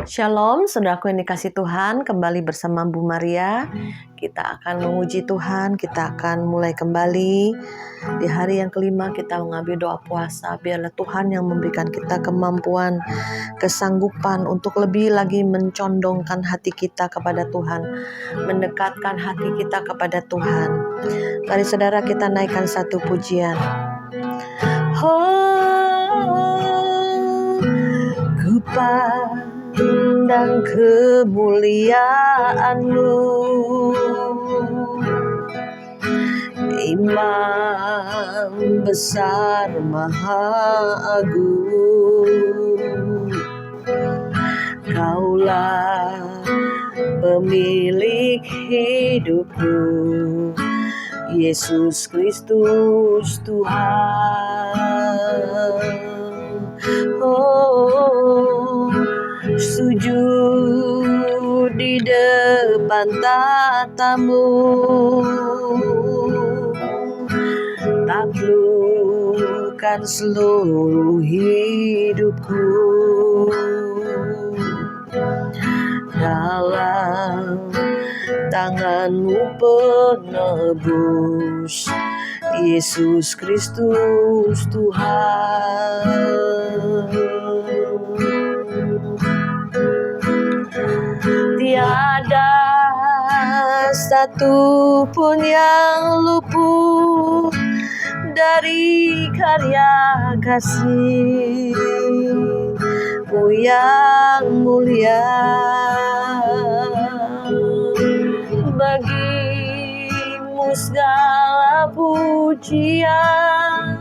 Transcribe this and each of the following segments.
Shalom, saudaraku yang dikasih Tuhan, kembali bersama Bu Maria. Kita akan menguji Tuhan, kita akan mulai kembali. Di hari yang kelima kita mengambil doa puasa. Biarlah Tuhan yang memberikan kita kemampuan, kesanggupan untuk lebih lagi mencondongkan hati kita kepada Tuhan, mendekatkan hati kita kepada Tuhan. Mari saudara kita naikkan satu pujian. Ku pandang kemuliaan-Mu, Imam besar maha agung. Kaulah pemilik hidupku, Yesus Kristus Tuhan. Oh, sujud di depan tatamu, taklukkan seluruh hidupku. Dalam tangan-Mu penebus, Yesus Kristus Tuhan. Tiada satu pun yang luput dari karya kasih-Mu yang mulia. Bagi-Mu segala pujian,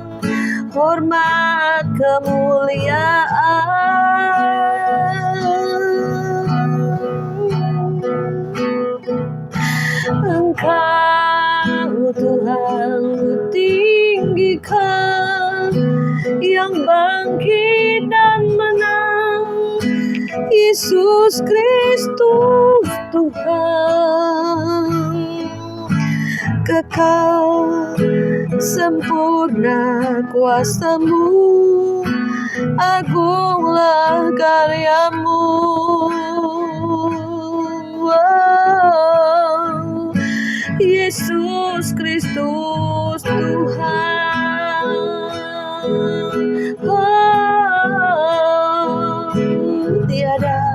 hormat, kemuliaan. Engkau Tuhan ku tinggikan, yang bangkit dan menang, Yesus Kristus Tuhan. Kekal sempurna kuasa-Mu, agunglah karya-Mu. Oh, Yesus Kristus Tuhan. Oh, tiada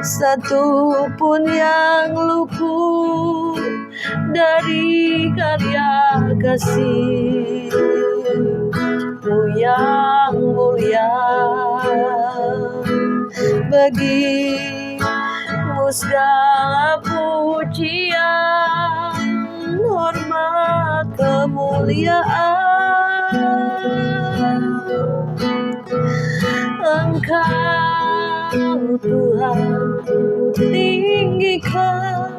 satu pun yang luput dari karya kasih-Mu yang mulia. Bagi-Mu segala pujian, hormat, kemuliaan. Engkau Tuhan ku tinggikan,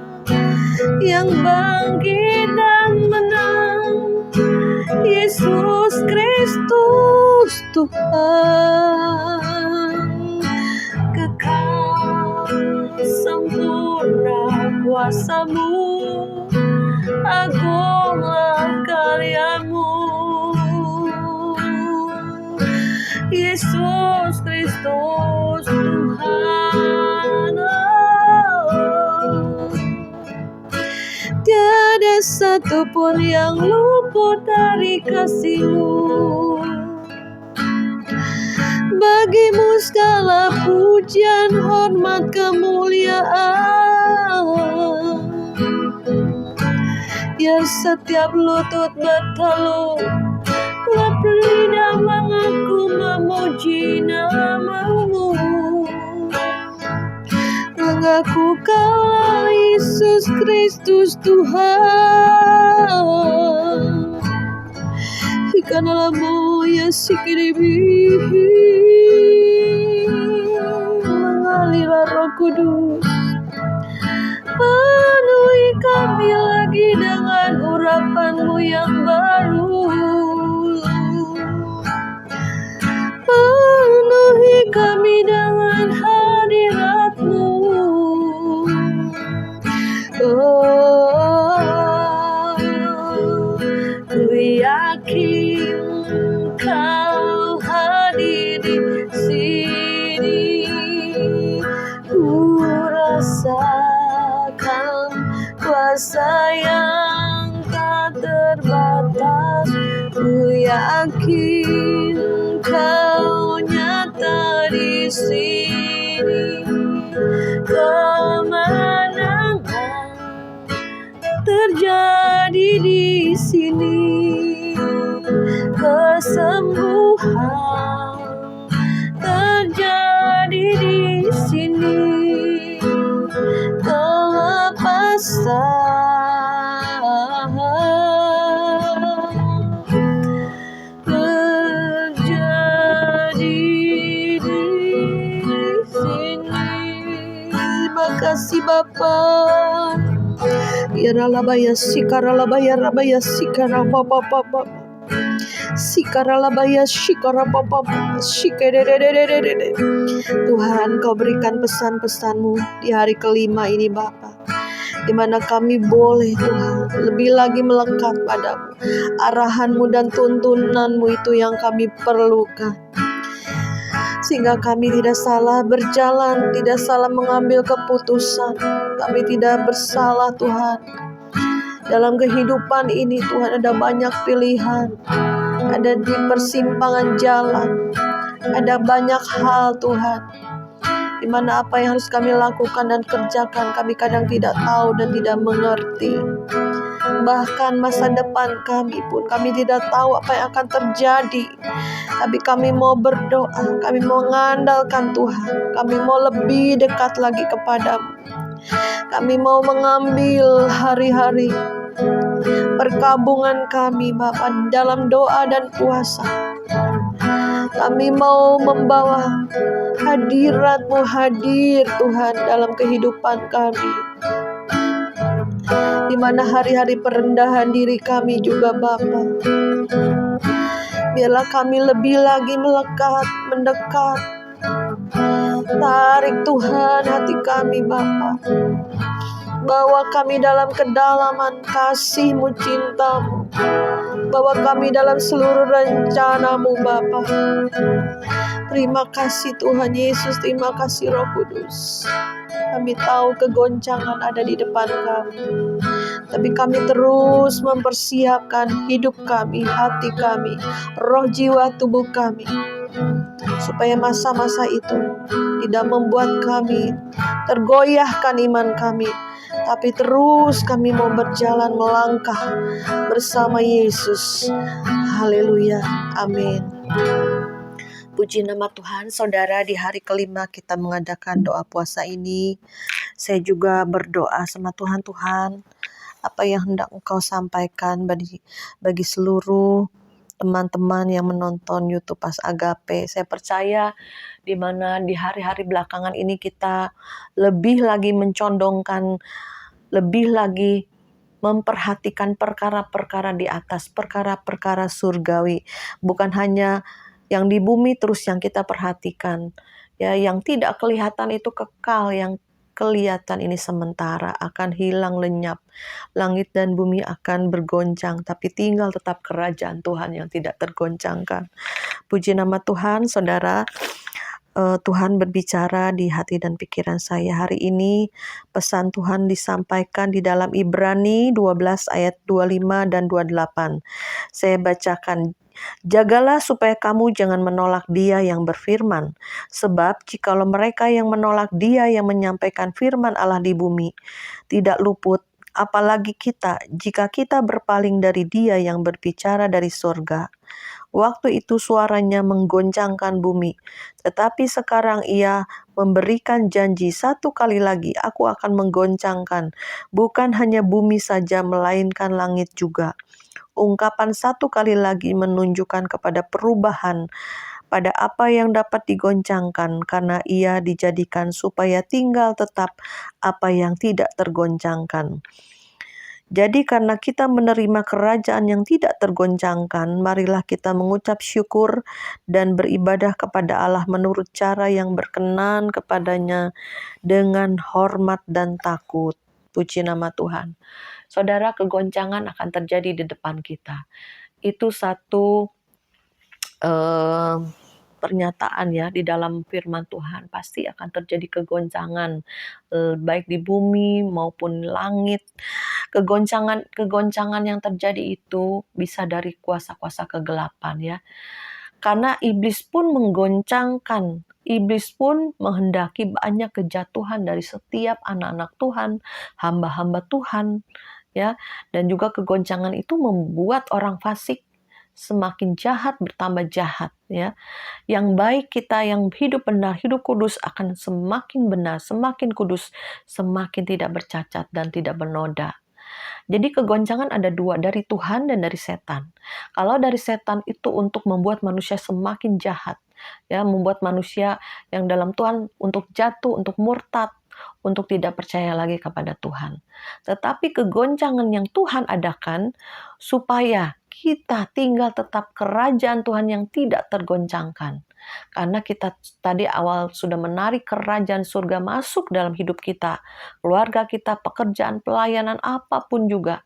yang bangkit dan menang, Yesus Kristus Tuhan. Kekal sempurna kuasa-Mu, agunglah karya-Mu. Yesus Kristus Tuhan. Oh, tiada satu pun yang luput dari kasih-Mu. Bagi-Mu segala pujian, hormat, kemuliaan. Ya setiap lutut bertalu, tiap lidah mengaku memuji nama-Mu. Mengaku Kau Yesus Kristus Tuhan. Ikanalamu ya sikiribi, mengalirlah Roh Kudus, penuhi kami lagi dengan urapan-Mu yang baru. Penuhi kami dengan hadirat-Mu. Oh, ku yakin Kau hadir di sini. yakin Kau nyata di sini. Kemenangan terjadi di sini. Kesembuhan terjadi di sini. Kelepasan terjadi di sini. Terima kasih Bapa. Iralabaya sikaralabaya rabaya sikarababa. Sikaralabaya shikarababa shikerererererere. Tuhan, Kau berikan pesan-pesan-Mu di hari kelima ini Bapa, di mana kami boleh Tuhan lebih lagi melekat padamu. Arahan-Mu dan tuntunan-Mu itu yang kami perlukan, sehingga kami tidak salah berjalan, tidak salah mengambil keputusan. Kami tidak bersalah Tuhan. Dalam kehidupan ini Tuhan ada banyak pilihan, ada di persimpangan jalan, ada banyak hal Tuhan, di mana apa yang harus kami lakukan dan kerjakan kami kadang tidak tahu dan tidak mengerti. Bahkan masa depan kami pun kami tidak tahu apa yang akan terjadi. Tapi kami mau berdoa, kami mau mengandalkan Tuhan, kami mau lebih dekat lagi kepadamu. Kami mau mengambil hari-hari perkabungan kami Bapa dalam doa dan puasa. Kami mau membawa hadirat-Mu hadir Tuhan dalam kehidupan kami, di mana hari-hari perendahan diri kami juga Bapa. Biarlah kami lebih lagi melekat, mendekat. Tarik Tuhan hati kami Bapa. Bawa kami dalam kedalaman kasih-Mu, cinta-Mu. Bawa kami dalam seluruh rencana-Mu Bapa. Terima kasih Tuhan Yesus, terima kasih Roh Kudus. Kami tahu kegoncangan ada di depan kami, tapi kami terus mempersiapkan hidup kami, hati kami, roh jiwa tubuh kami, supaya masa-masa itu tidak membuat kami tergoyahkan iman kami, tapi terus kami mau berjalan melangkah bersama Yesus. Haleluya, amin. Puji nama Tuhan. Saudara, di hari kelima kita mengadakan doa puasa ini, saya juga berdoa sama Tuhan. Tuhan, apa yang hendak Engkau sampaikan bagi seluruh teman-teman yang menonton YouTube Pas Agape. Saya percaya di mana di hari-hari belakangan ini kita lebih lagi mencondongkan, lebih lagi memperhatikan perkara-perkara di atas, perkara-perkara surgawi, bukan hanya yang di bumi terus yang kita perhatikan. Ya, yang tidak kelihatan itu kekal, yang kelihatan ini sementara, akan hilang lenyap. Langit dan bumi akan bergoncang, tapi tinggal tetap kerajaan Tuhan yang tidak tergoncangkan. Puji nama Tuhan, saudara. Tuhan berbicara di hati dan pikiran saya hari ini. Pesan Tuhan disampaikan di dalam Ibrani 12 ayat 25 dan 28. Saya bacakan. Jagalah supaya kamu jangan menolak Dia yang berfirman. Sebab jikalau mereka yang menolak Dia yang menyampaikan firman Allah di bumi tidak luput, apalagi kita, jika kita berpaling dari Dia yang berbicara dari surga. Waktu itu suaranya menggoncangkan bumi, tetapi sekarang Ia memberikan janji satu kali lagi, aku akan menggoncangkan bukan hanya bumi saja, melainkan langit juga. Ungkapan satu kali lagi menunjukkan kepada perubahan pada apa yang dapat digoncangkan, karena Ia dijadikan supaya tinggal tetap apa yang tidak tergoncangkan. Jadi karena kita menerima kerajaan yang tidak tergoncangkan, marilah kita mengucap syukur dan beribadah kepada Allah menurut cara yang berkenan kepadanya dengan hormat dan takut. Puji nama Tuhan. Saudara, kegoncangan akan terjadi di depan kita. Itu satu pernyataan ya di dalam firman Tuhan, pasti akan terjadi kegoncangan, baik di bumi maupun langit. Kegoncangan yang terjadi itu bisa dari kuasa-kuasa kegelapan ya. Karena iblis pun menggoncangkan, iblis pun menghendaki banyak kejatuhan dari setiap anak-anak Tuhan, hamba-hamba Tuhan, ya. Dan juga kegoncangan itu membuat orang fasik semakin jahat bertambah jahat, ya. Yang baik kita yang hidup benar, hidup kudus akan semakin benar, semakin kudus, semakin tidak bercacat dan tidak bernoda. Jadi kegoncangan ada dua, dari Tuhan dan dari setan. Kalau dari setan itu untuk membuat manusia semakin jahat, ya, membuat manusia yang dalam Tuhan untuk jatuh, untuk murtad, untuk tidak percaya lagi kepada Tuhan. Tetapi kegoncangan yang Tuhan adakan supaya kita tinggal tetap kerajaan Tuhan yang tidak tergoncangkan. Karena kita tadi awal sudah menarik kerajaan surga masuk dalam hidup kita, keluarga kita, pekerjaan, pelayanan, apapun juga.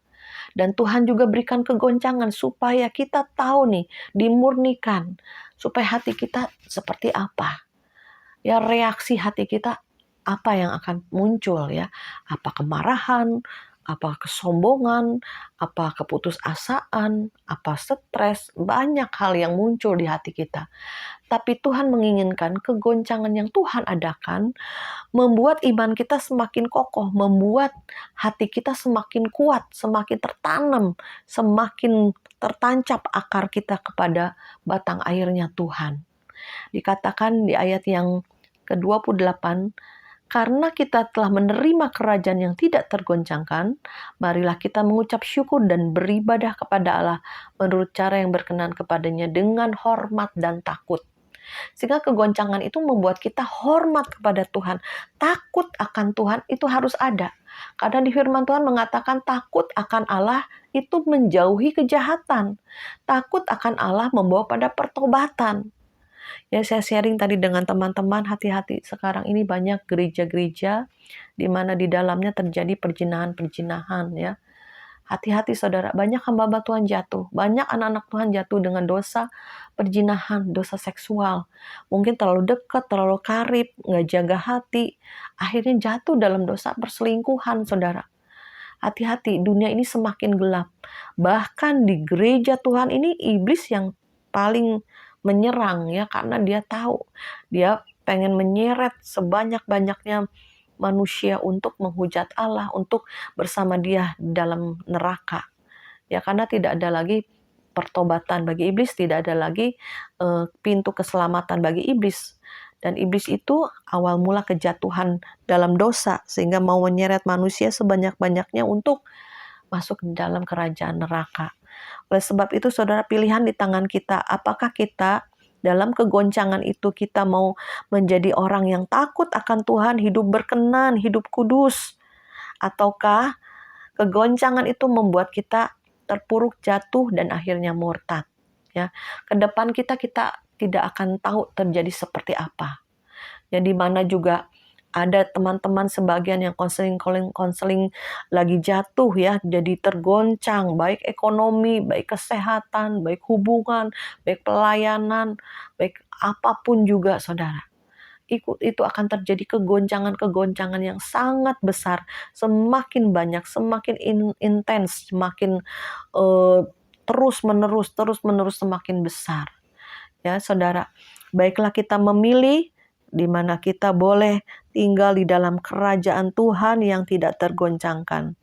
Dan Tuhan juga berikan kegoncangan supaya kita tahu nih, dimurnikan, supaya hati kita seperti apa. Ya, reaksi hati kita apa yang akan muncul ya. Apa kemarahan, apa kesombongan, apa keputusasaan, apa stres, banyak hal yang muncul di hati kita. Tapi Tuhan menginginkan kegoncangan yang Tuhan adakan membuat iman kita semakin kokoh, membuat hati kita semakin kuat, semakin tertanam, semakin tertancap akar kita kepada batang airnya Tuhan. Dikatakan di ayat yang ke-28, karena kita telah menerima kerajaan yang tidak tergoncangkan, marilah kita mengucap syukur dan beribadah kepada Allah menurut cara yang berkenan kepadanya dengan hormat dan takut. Sehingga kegoncangan itu membuat kita hormat kepada Tuhan. Takut akan Tuhan itu harus ada. Karena di firman Tuhan mengatakan takut akan Allah itu menjauhi kejahatan. Takut akan Allah membawa pada pertobatan. Ya, saya sharing tadi dengan teman-teman, hati-hati sekarang ini banyak gereja-gereja di mana di dalamnya terjadi perjinahan-perjinahan ya. Hati-hati saudara, banyak hamba-hamba Tuhan jatuh, banyak anak-anak Tuhan jatuh dengan dosa perjinahan, dosa seksual. Mungkin terlalu dekat, terlalu karib, nggak jaga hati, akhirnya jatuh dalam dosa perselingkuhan saudara. Hati-hati, dunia ini semakin gelap. Bahkan di gereja Tuhan ini iblis yang paling menyerang ya, karena dia tahu dia pengen menyeret sebanyak-banyaknya manusia untuk menghujat Allah, untuk bersama dia dalam neraka. Ya, karena tidak ada lagi pertobatan bagi iblis, tidak ada lagi pintu keselamatan bagi iblis. Dan iblis itu awal mula kejatuhan dalam dosa, sehingga mau menyeret manusia sebanyak-banyaknya untuk masuk dalam kerajaan neraka. Oleh sebab itu, saudara, pilihan di tangan kita. Apakah kita dalam kegoncangan itu kita mau menjadi orang yang takut akan Tuhan, hidup berkenan, hidup kudus? Ataukah kegoncangan itu membuat kita terpuruk, jatuh, dan akhirnya murtad? Ya, ke depan kita tidak akan tahu terjadi seperti apa. Ya, di mana juga ada teman-teman sebagian yang konseling lagi jatuh ya, jadi tergoncang, baik ekonomi, baik kesehatan, baik hubungan, baik pelayanan, baik apapun juga saudara. Itu akan terjadi kegoncangan-kegoncangan yang sangat besar, semakin banyak, semakin intens, semakin terus-menerus semakin besar. Ya saudara, baiklah kita memilih di mana kita boleh tinggal di dalam kerajaan Tuhan yang tidak tergoncangkan.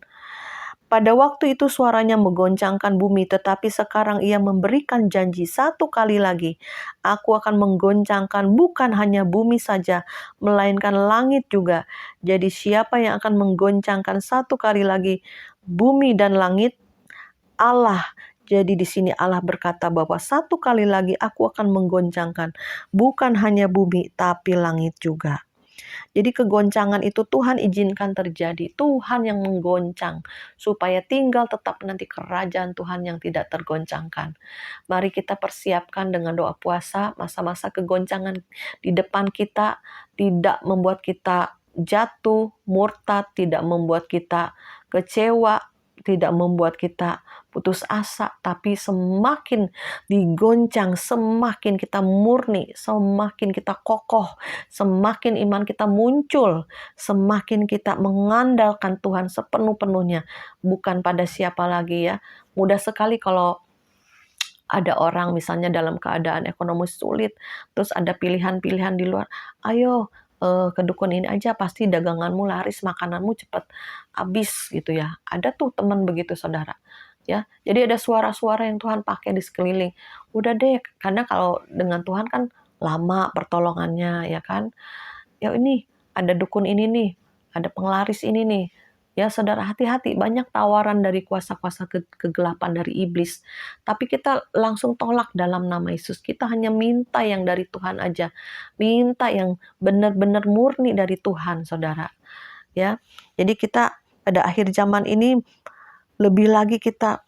Pada waktu itu suaranya menggoncangkan bumi, tetapi sekarang ia memberikan janji satu kali lagi. Aku akan menggoncangkan bukan hanya bumi saja, melainkan langit juga. Jadi siapa yang akan menggoncangkan satu kali lagi bumi dan langit? Allah. Jadi di sini Allah berkata bahwa satu kali lagi aku akan menggoncangkan bukan hanya bumi tapi langit juga. Jadi kegoncangan itu Tuhan izinkan terjadi. Tuhan yang menggoncang supaya tinggal tetap nanti kerajaan Tuhan yang tidak tergoncangkan. Mari kita persiapkan dengan doa puasa masa-masa kegoncangan di depan kita tidak membuat kita jatuh, murtad, tidak membuat kita kecewa, tidak membuat kita putus asa, tapi semakin digoncang, semakin kita murni, semakin kita kokoh, semakin iman kita muncul, semakin kita mengandalkan Tuhan sepenuh-penuhnya, bukan pada siapa lagi ya. Mudah sekali kalau ada orang misalnya dalam keadaan ekonomi sulit, terus ada pilihan-pilihan di luar, ayo ke dukun ini aja pasti daganganmu laris, makananmu cepat habis gitu ya. Ada tuh teman begitu saudara. Ya, jadi ada suara-suara yang Tuhan pakai di sekeliling. Udah deh, karena kalau dengan Tuhan kan lama pertolongannya ya kan. Ya ini ada dukun ini nih, ada penglaris ini nih. Ya saudara hati-hati, banyak tawaran dari kuasa-kuasa kegelapan dari iblis. Tapi kita langsung tolak dalam nama Yesus. Kita hanya minta yang dari Tuhan aja. Minta yang benar-benar murni dari Tuhan saudara. Ya, jadi kita pada akhir zaman ini lebih lagi kita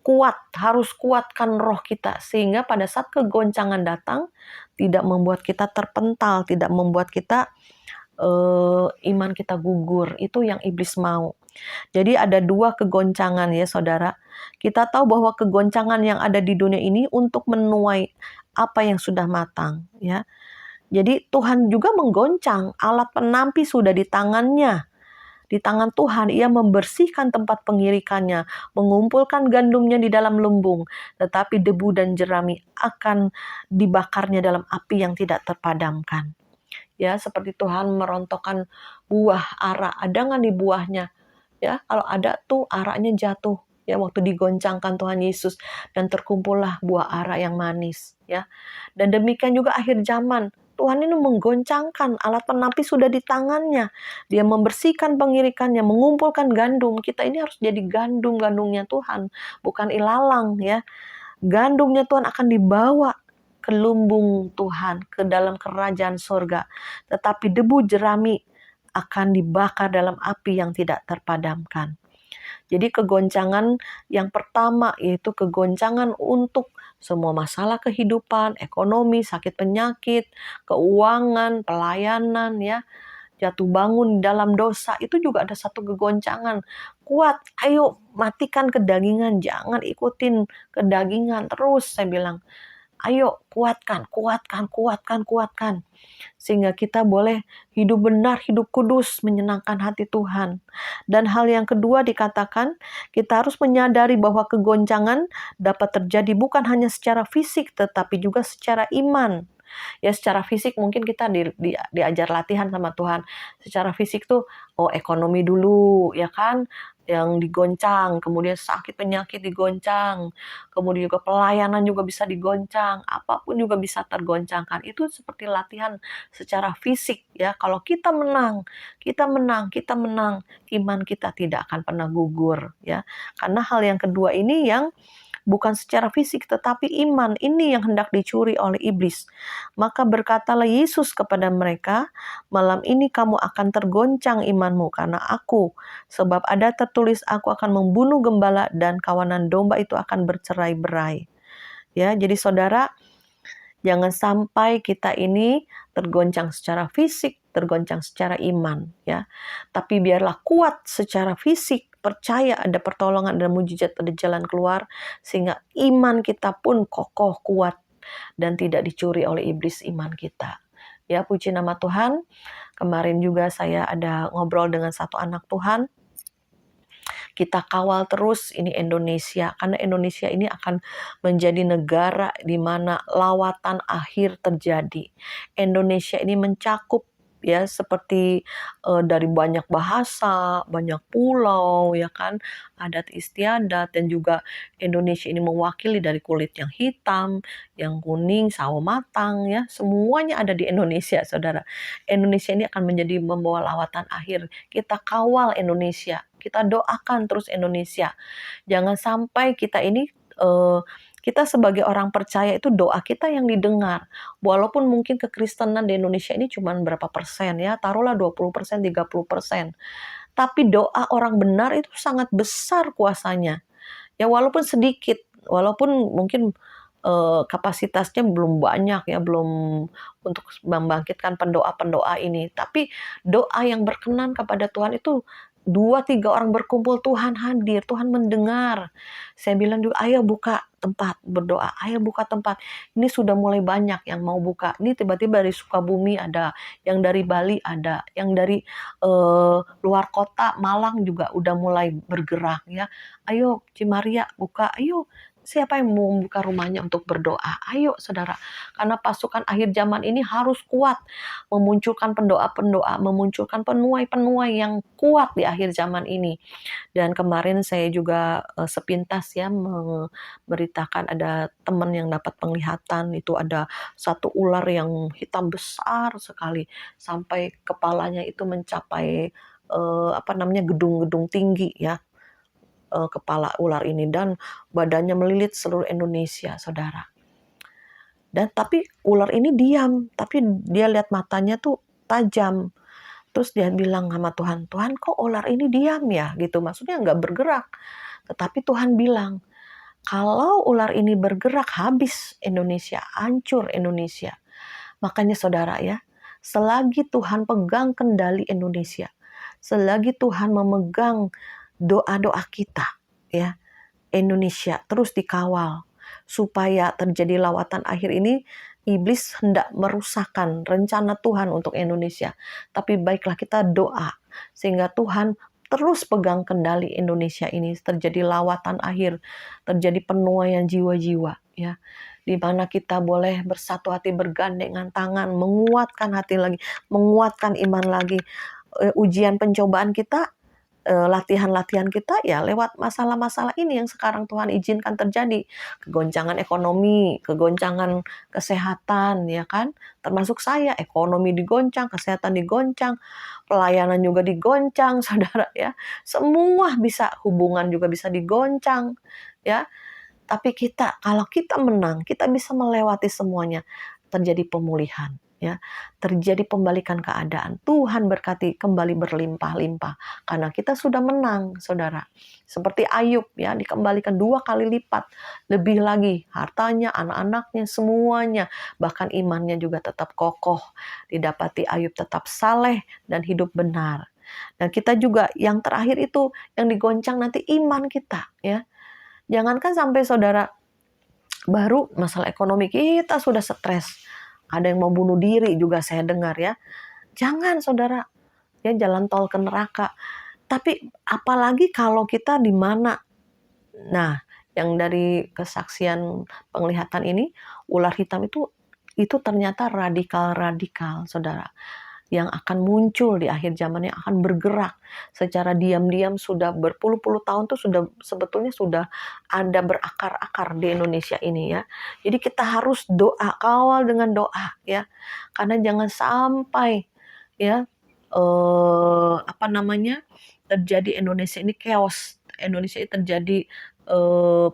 kuat, harus kuatkan roh kita. Sehingga pada saat kegoncangan datang, tidak membuat kita terpental, tidak membuat kita iman kita gugur. Itu yang iblis mau. Jadi ada dua kegoncangan ya saudara. Kita tahu bahwa kegoncangan yang ada di dunia ini untuk menuai apa yang sudah matang ya. Jadi Tuhan juga menggoncang, alat penampi sudah di tangannya. Di tangan Tuhan, ia membersihkan tempat pengirikannya, mengumpulkan gandumnya di dalam lumbung, tetapi debu dan jerami akan dibakarnya dalam api yang tidak terpadamkan. Ya, seperti Tuhan merontokkan buah ara, ada nggak di buahnya? Ya, kalau ada tuh aranya jatuh. Ya, waktu digoncangkan Tuhan Yesus dan terkumpullah buah ara yang manis. Ya, dan demikian juga akhir zaman. Tuhan ini menggoncangkan, alat penampi sudah di tangannya. Dia membersihkan pengirikannya, mengumpulkan gandum. Kita ini harus jadi gandumnya Tuhan, bukan ilalang ya. Gandumnya Tuhan akan dibawa ke lumbung Tuhan, ke dalam kerajaan surga. Tetapi debu jerami akan dibakar dalam api yang tidak terpadamkan. Jadi kegoncangan yang pertama yaitu kegoncangan untuk semua masalah kehidupan, ekonomi, sakit penyakit, keuangan, pelayanan ya, jatuh bangun dalam dosa, itu juga ada satu kegoncangan. Kuat, ayo matikan kedagingan, jangan ikutin kedagingan terus saya bilang. Ayo kuatkan, kuatkan, kuatkan, kuatkan. Sehingga kita boleh hidup benar, hidup kudus, menyenangkan hati Tuhan. Dan hal yang kedua dikatakan, kita harus menyadari bahwa kegoncangan dapat terjadi bukan hanya secara fisik, tetapi juga secara iman. Ya secara fisik mungkin kita diajar latihan sama Tuhan. Secara fisik tuh, ekonomi dulu, ya kan? Yang digoncang, kemudian sakit penyakit digoncang, kemudian juga pelayanan juga bisa digoncang, apapun juga bisa tergoncangkan. Itu seperti latihan secara fisik ya. Kalau kita menang, iman kita tidak akan pernah gugur ya. Karena hal yang kedua ini yang bukan secara fisik tetapi iman ini yang hendak dicuri oleh iblis. Maka berkatalah Yesus kepada mereka, malam ini kamu akan tergoncang imanmu karena aku. Sebab ada tertulis aku akan membunuh gembala dan kawanan domba itu akan bercerai-berai. Ya, jadi saudara, jangan sampai kita ini tergoncang secara fisik, tergoncang secara iman ya. Tapi biarlah kuat secara fisik, percaya ada pertolongan dan mujizat, ada jalan keluar sehingga iman kita pun kokoh, kuat dan tidak dicuri oleh iblis iman kita. Ya, puji nama Tuhan. Kemarin juga saya ada ngobrol dengan satu anak Tuhan. Kita kawal terus ini Indonesia, karena Indonesia ini akan menjadi negara di mana lawatan akhir terjadi. Indonesia ini mencakup ya seperti dari banyak bahasa, banyak pulau ya kan, adat istiadat, dan juga Indonesia ini mewakili dari kulit yang hitam, yang kuning, sawo matang ya, semuanya ada di Indonesia saudara. Indonesia ini akan menjadi membawa lawatan akhir. Kita kawal Indonesia, kita doakan terus Indonesia. Jangan sampai kita ini kita sebagai orang percaya itu doa kita yang didengar. Walaupun mungkin kekristenan di Indonesia ini cuma berapa persen ya, taruhlah 20%, 30%. Tapi doa orang benar itu sangat besar kuasanya. Ya walaupun sedikit, walaupun mungkin kapasitasnya belum banyak ya, belum untuk membangkitkan pendoa-pendoa ini. Tapi doa yang berkenan kepada Tuhan itu 2-3 orang berkumpul, Tuhan hadir, Tuhan mendengar. Saya bilang juga, ayo buka tempat berdoa, ayo buka tempat. Ini sudah mulai banyak yang mau buka. Ini tiba-tiba dari Sukabumi ada, yang dari Bali ada, yang dari luar kota, Malang juga udah mulai bergerak ya. Ayo Cimaria buka, ayo. Siapa yang mau membuka rumahnya untuk berdoa? Ayo saudara, karena pasukan akhir zaman ini harus kuat, memunculkan pendoa-pendoa, memunculkan penuai-penuai yang kuat di akhir zaman ini. Dan kemarin saya juga sepintas ya memberitakan ada teman yang dapat penglihatan, itu ada satu ular yang hitam besar sekali sampai kepalanya itu mencapai gedung-gedung tinggi ya, kepala ular ini, dan badannya melilit seluruh Indonesia, saudara. Dan tapi ular ini diam, tapi dia lihat matanya tuh tajam. Terus dia bilang sama Tuhan, Tuhan kok ular ini diam ya? Gitu, maksudnya nggak bergerak. Tetapi Tuhan bilang, kalau ular ini bergerak habis Indonesia, hancur Indonesia. Makanya saudara ya, selagi Tuhan pegang kendali Indonesia, selagi Tuhan memegang doa-doa kita, ya, Indonesia terus dikawal supaya terjadi lawatan akhir ini. Iblis hendak merusakkan rencana Tuhan untuk Indonesia, tapi baiklah kita doa sehingga Tuhan terus pegang kendali Indonesia ini, terjadi lawatan akhir, terjadi penuaian jiwa-jiwa ya, di mana kita boleh bersatu hati, bergandengan tangan, menguatkan hati lagi, menguatkan iman lagi. Ujian pencobaan kita, latihan-latihan kita ya lewat masalah-masalah ini yang sekarang Tuhan izinkan terjadi. Kegoncangan ekonomi, kegoncangan kesehatan ya kan. Termasuk saya, ekonomi digoncang, kesehatan digoncang, pelayanan juga digoncang saudara ya. Semua bisa, hubungan juga bisa digoncang ya. Tapi kalau kita menang, kita bisa melewati semuanya. Terjadi pemulihan ya, terjadi pembalikan keadaan. Tuhan berkati kembali berlimpah-limpah karena kita sudah menang, saudara. Seperti Ayub ya, dikembalikan 2 kali lipat, lebih lagi hartanya, anak-anaknya, semuanya, bahkan imannya juga tetap kokoh. Didapati Ayub tetap saleh dan hidup benar. Dan kita juga yang terakhir itu yang digoncang nanti iman kita ya. Jangankan sampai saudara, baru masalah ekonomi kita sudah stres. Ada yang mau bunuh diri juga saya dengar ya. Jangan saudara, ya jalan tol ke neraka. Tapi apalagi kalau kita di mana. Nah, yang dari kesaksian penglihatan ini, ular hitam itu ternyata radikal-radikal, saudara, yang akan muncul di akhir zaman, yang akan bergerak secara diam-diam sudah berpuluh-puluh tahun tuh sebetulnya sudah ada berakar-akar di Indonesia ini ya. Jadi kita harus doa, kawal dengan doa ya. Karena jangan sampai ya terjadi Indonesia ini chaos. Indonesia ini terjadi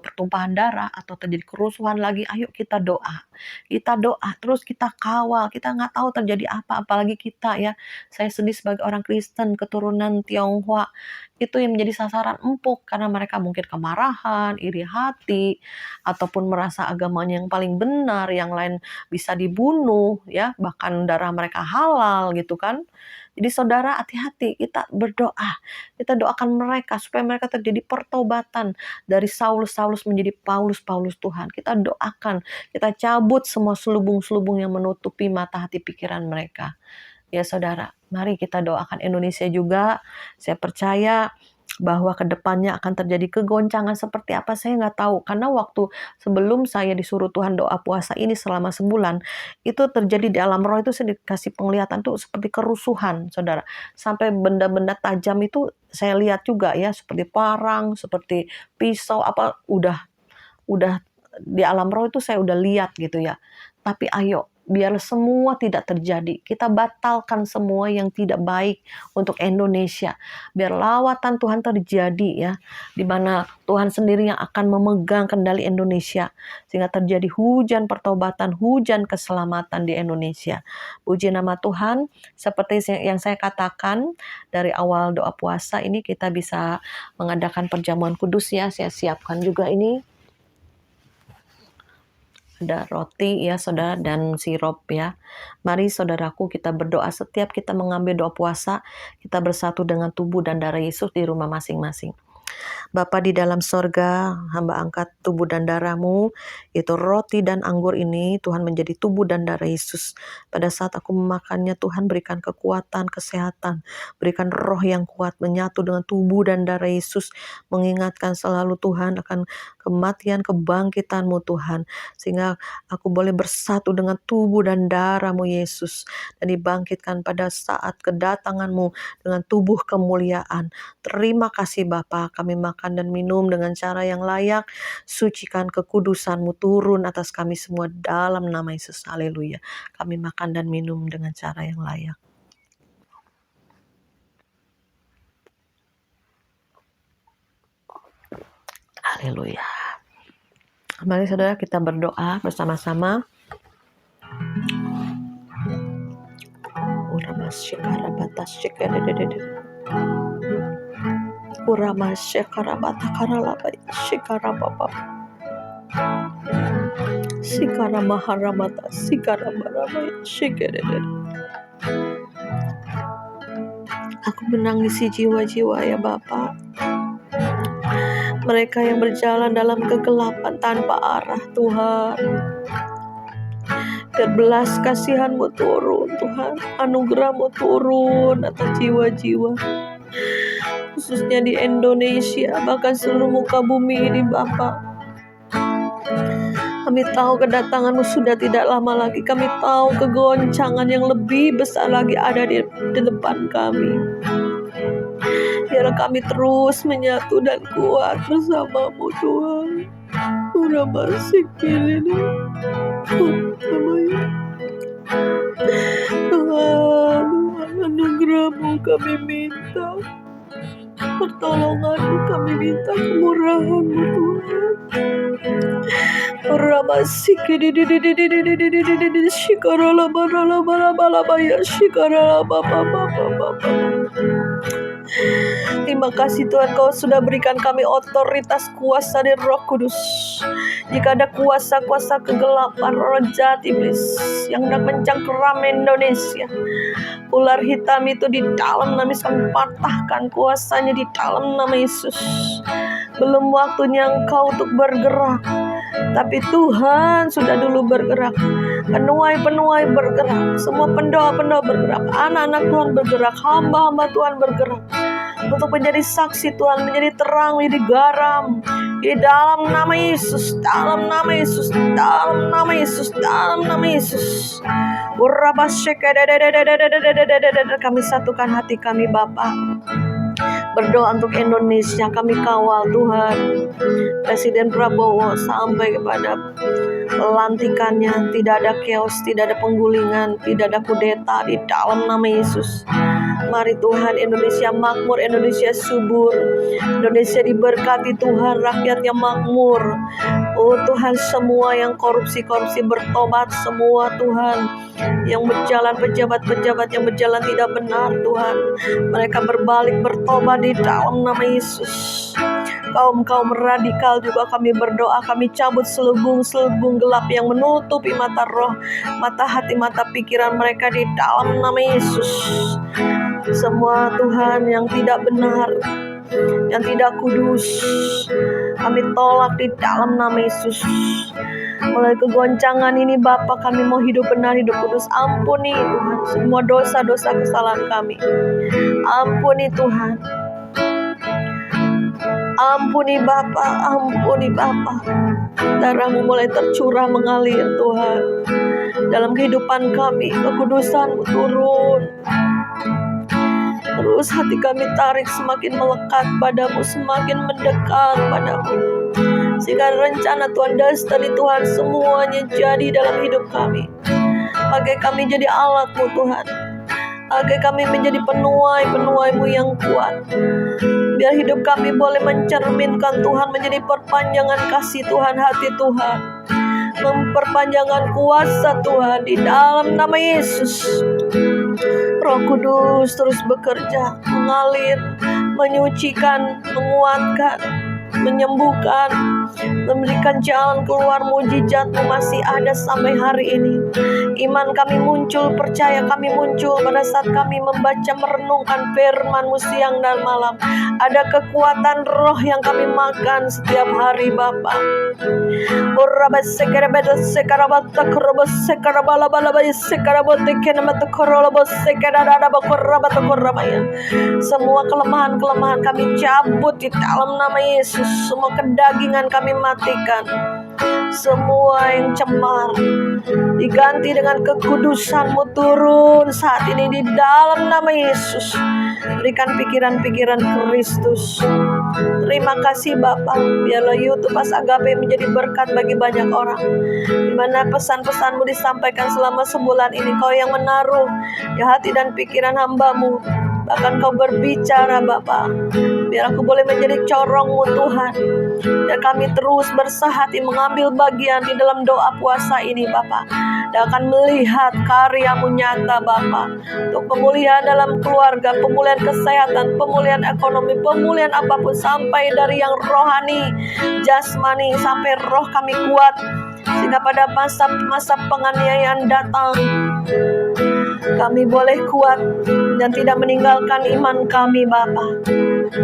pertumpahan darah atau terjadi kerusuhan lagi. Ayo kita doa. Kita doa, terus kita kawal. Kita nggak tahu terjadi apa, apalagi kita ya. Saya sendiri sebagai orang Kristen, keturunan Tionghoa, itu yang menjadi sasaran empuk karena mereka mungkin kemarahan, iri hati, ataupun merasa agamanya yang paling benar, yang lain bisa dibunuh ya, bahkan darah mereka halal gitu kan. Jadi saudara hati-hati, kita berdoa, kita doakan mereka supaya mereka terjadi pertobatan dari Saulus menjadi Paulus Tuhan. Kita doakan, kita cabut semua selubung-selubung yang menutupi mata hati pikiran mereka. Ya saudara, mari kita doakan Indonesia juga. Saya percaya bahwa kedepannya akan terjadi kegoncangan seperti apa saya nggak tahu. Karena waktu sebelum saya disuruh Tuhan doa puasa ini selama sebulan, itu terjadi di alam roh, itu saya dikasih penglihatan tuh seperti kerusuhan, saudara. Sampai benda-benda tajam itu saya lihat juga ya, seperti parang, seperti pisau, udah di alam roh itu saya udah lihat gitu ya. Tapi ayo, biar semua tidak terjadi. Kita batalkan semua yang tidak baik untuk Indonesia. Biar lawatan Tuhan terjadi ya, di mana Tuhan sendiri yang akan memegang kendali Indonesia sehingga terjadi hujan pertobatan, hujan keselamatan di Indonesia. Puji nama Tuhan, seperti yang saya katakan dari awal doa puasa ini, kita bisa mengadakan perjamuan kudus ya. Saya siapkan juga ini. Ada roti ya saudara dan sirup ya. Mari saudaraku kita berdoa setiap kita mengambil doa puasa, kita bersatu dengan tubuh dan darah Yesus di rumah masing-masing. Bapa di dalam sorga, hamba angkat tubuh dan darah-Mu, itu roti dan anggur ini, Tuhan menjadi tubuh dan darah Yesus. Pada saat aku memakannya, Tuhan berikan kekuatan, kesehatan, berikan roh yang kuat, menyatu dengan tubuh dan darah Yesus, mengingatkan selalu Tuhan akan kematian, kebangkitan-Mu Tuhan, sehingga aku boleh bersatu dengan tubuh dan darah-Mu Yesus, dan dibangkitkan pada saat kedatangan-Mu dengan tubuh kemuliaan. Terima kasih Bapa, kami makan dan minum dengan cara yang layak. Sucikan kekudusan-Mu turun atas kami semua dalam nama Yesus. Haleluya. Kami makan dan minum dengan cara yang layak. Haleluya. Mari saudara kita berdoa bersama-sama. Urama shekarabata karalaba shekarababa sikara maharamata sikara marama shekerede. Aku menangisi jiwa-jiwa ya Bapa, mereka yang berjalan dalam kegelapan tanpa arah Tuhan. Biar belas kasihan-Mu turun Tuhan, anugerah-Mu turun atas jiwa-jiwa, khususnya di Indonesia, bahkan seluruh muka bumi ini Bapa. Kami tahu kedatangan-Mu sudah tidak lama lagi. Kami tahu kegoncangan yang lebih besar lagi ada di depan kami. Biarlah kami terus menyatu dan kuat bersama-Mu Tuhan. Udah masih ini. Tuhan, anugerah-Mu kami minta, pertolongan-Mu kami minta, kemurahan-Mu Tuhan. Ramasiki di shikarala barala bala baya shikarala baba. Terima kasih Tuhan, Kau sudah berikan kami otoritas kuasa dari Roh Kudus. Jika ada kuasa-kuasa kegelapan, roh jahat iblis yang hendak mencengkeram Indonesia, ular hitam itu di dalam nama Yesus kami patahkan kuasanya di dalam nama Yesus. Belum waktunya Engkau untuk bergerak, tapi Tuhan sudah dulu bergerak. Penuai-penuai bergerak, semua pendoa-pendoa bergerak, anak-anak Tuhan bergerak, hamba-hamba Tuhan bergerak untuk menjadi saksi Tuhan, menjadi terang, menjadi garam di dalam nama Yesus, dalam nama Yesus, dalam nama Yesus, dalam nama Yesus. Kami satukan hati kami Bapa, berdoa untuk Indonesia. Kami kawal Tuhan Presiden Prabowo sampai kepada pelantikannya. Tidak ada chaos, tidak ada penggulingan, tidak ada kudeta di dalam nama Yesus. Mari Tuhan, Indonesia makmur, Indonesia subur, Indonesia diberkati Tuhan, rakyatnya makmur. Oh Tuhan, semua yang korupsi bertobat, semua Tuhan yang berjalan, pejabat-pejabat yang berjalan tidak benar Tuhan, mereka berbalik bertobat di dalam nama Yesus. Kaum radikal juga kami berdoa, kami cabut selubung gelap yang menutupi mata roh, mata hati, mata pikiran mereka di dalam nama Yesus. Semua Tuhan yang tidak benar, yang tidak kudus, kami tolak di dalam nama Yesus. Mulai kegoncangan ini Bapa, kami mau hidup benar, hidup kudus. Ampuni Tuhan semua dosa-dosa kesalahan kami. Ampuni Tuhan. Ampuni Bapa, ampuni Bapa. Darah-Mu mulai tercurah mengalir Tuhan dalam kehidupan kami. Kekudusan-Mu turun. Terus hati kami tarik semakin melekat padamu, semakin mendekat padamu, sehingga rencana Tuhan, destiny Tuhan semuanya jadi dalam hidup kami. Pakai kami jadi alat-Mu Tuhan, pakai kami menjadi penuai-penuai-Mu yang kuat. Biar hidup kami boleh mencerminkan Tuhan, menjadi perpanjangan kasih Tuhan, hati Tuhan, memperpanjangan kuasa Tuhan di dalam nama Yesus. Roh Kudus terus bekerja, mengalir, menyucikan, menguatkan, menyembuhkan, memberikan jalan keluar. Mujizat-Mu masih ada sampai hari ini. Iman kami muncul, percaya kami muncul pada saat kami membaca merenungkan firman-Mu siang dan malam. Ada kekuatan roh yang kami makan setiap hari Bapa. Semua kelemahan-kelemahan kami cabut di dalam nama Yesus. Semua kedagingan kami matikan. Semua yang cemar diganti dengan kekudusan-Mu turun saat ini di dalam nama Yesus. Berikan pikiran-pikiran Kristus. Terima kasih Bapa. Biarlah YouTube Pas Agape menjadi berkat bagi banyak orang. Di mana pesan-pesan-Mu disampaikan selama sebulan ini, Kau yang menaruh di hati dan pikiran hamba-Mu. Bahkan Kau berbicara Bapa. Biar aku boleh menjadi corong-Mu Tuhan. Biar kami terus bersahati mengambil bagian di dalam doa puasa ini Bapa. Dan akan melihat karya-Mu nyata Bapa. Untuk pemulihan dalam keluarga, pemulihan kesehatan, pemulihan ekonomi, pemulihan apapun. Sampai dari yang rohani, jasmani, sampai roh kami kuat. Sehingga pada masa penganiayaan datang, kami boleh kuat dan tidak meninggalkan iman kami Bapa.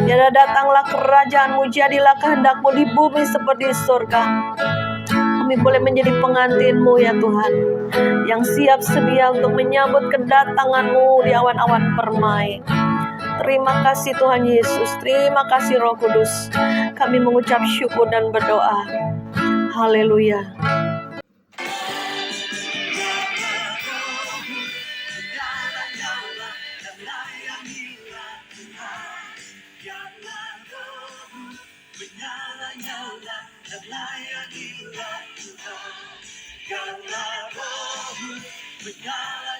Ya datanglah kerajaan-Mu, jadilah kehendak-Mu di bumi seperti di surga. Kami boleh menjadi pengantin-Mu ya Tuhan, yang siap sedia untuk menyambut kedatangan-Mu di awan-awan permai. Terima kasih Tuhan Yesus, terima kasih Roh Kudus. Kami mengucap syukur dan berdoa. Haleluya. Karena Roh-Mu menyala